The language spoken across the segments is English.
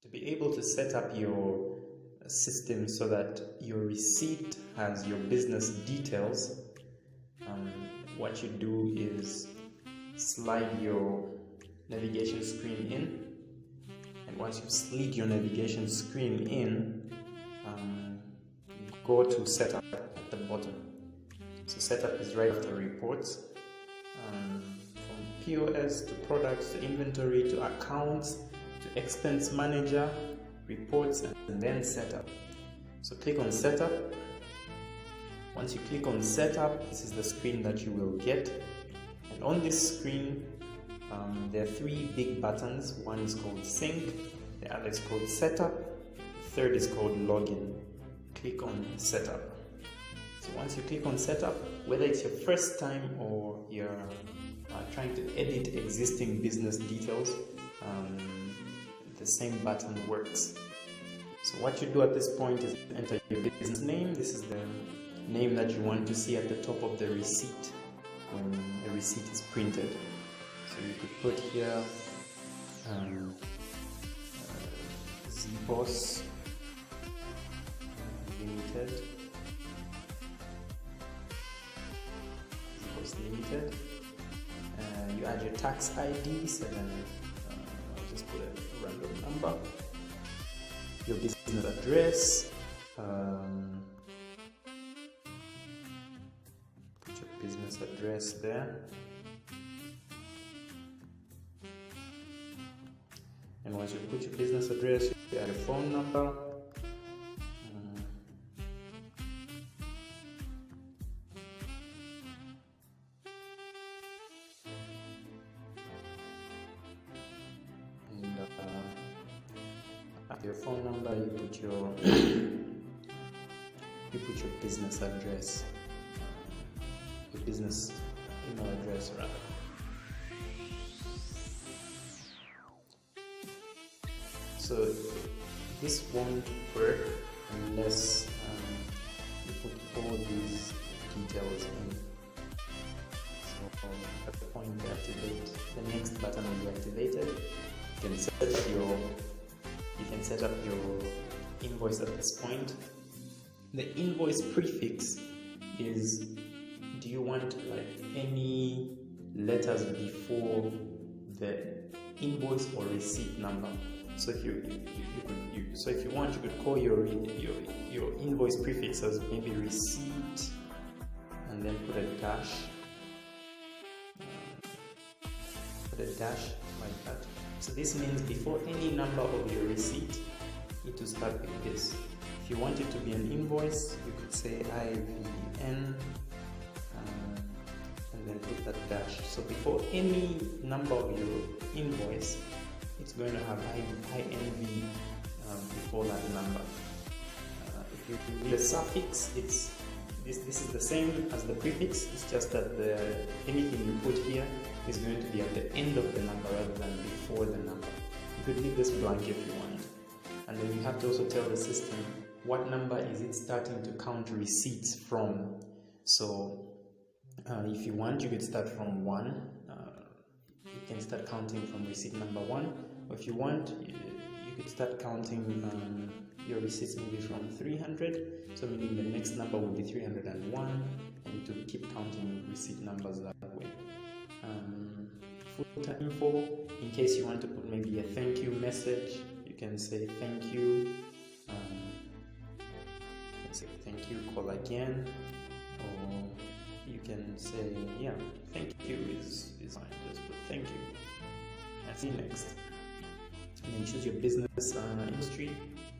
To be able to set up your system so that your receipt has your business details, what you do is slide your navigation screen in, and once you slid your navigation screen in, go to setup at the bottom. So setup is right after reports. From POS to products to inventory to accounts to expense manager, reports, and then setup. So click on setup. Once you click on setup, this is the screen that you will get. And on this screen, there are three big buttons. One is called sync, the other is called setup, the third is called login. Click on setup. So once you click on setup, whether it's your first time or you're trying to edit existing business details, the same button works. So what you do at this point is enter your business name. This is the name that you want to see at the top of the receipt when a receipt is printed. So you could put here ZBoss Limited. ZBoss Limited. You add your tax ID, so then I'll just put a random number. Your business address. Put your business address there. And once you put your business address, you add a phone number. And after your phone number, you put your business address, your business email address rather. So this won't work unless you put all these details in. So at the point you activate, the next button will be activated. You can set up your invoice at this point. The invoice prefix is, do you want like any letters before the invoice or receipt number? So if you want, you could call your invoice prefix as maybe receipt, and then put a dash. Put a dash like that. So this means before any number of your receipt, you need to start with this. If you want it to be an invoice, you could say IVN, and then put that dash. So before any number of your invoice, it's going to have INV before that number. If you read the suffix, this is the same as the prefix. It's just that anything you put here is going to be at the end of the number rather than before the number. You could leave this blank if you want. And then you have to also tell the system what number is it starting to count receipts from. So if you want, you could start from 1. You can start counting from receipt number 1. Or if you want, you could start counting your receipts maybe from 300. So meaning the next number will be 301, and to keep counting receipt numbers that way. Footer info, in case you want to put maybe a thank you message, you can say thank you. You can say thank you, call again, or you can say thank you is fine. Just put thank you. And see next. And then choose your business industry.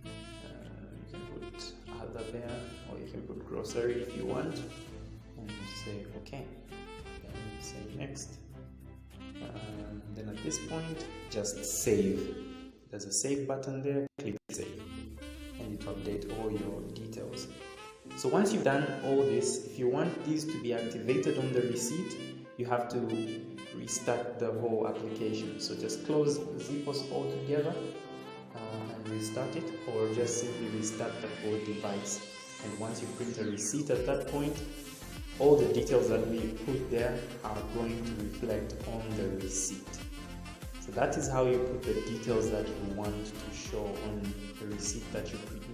You can put other there, or you can put grocery if you want, and say okay. Then say next. Then at this point, just save. There's a save button there. Click save, and it will update all your details. So once you've done all this, if you want these to be activated on the receipt, you have to restart the whole application. So just close ZBoss altogether and restart it, or just simply restart the whole device. And once you print a receipt at that point, all the details that we put there are going to reflect on the receipt. So that is how you put the details that you want to show show on the receipt that you prepare.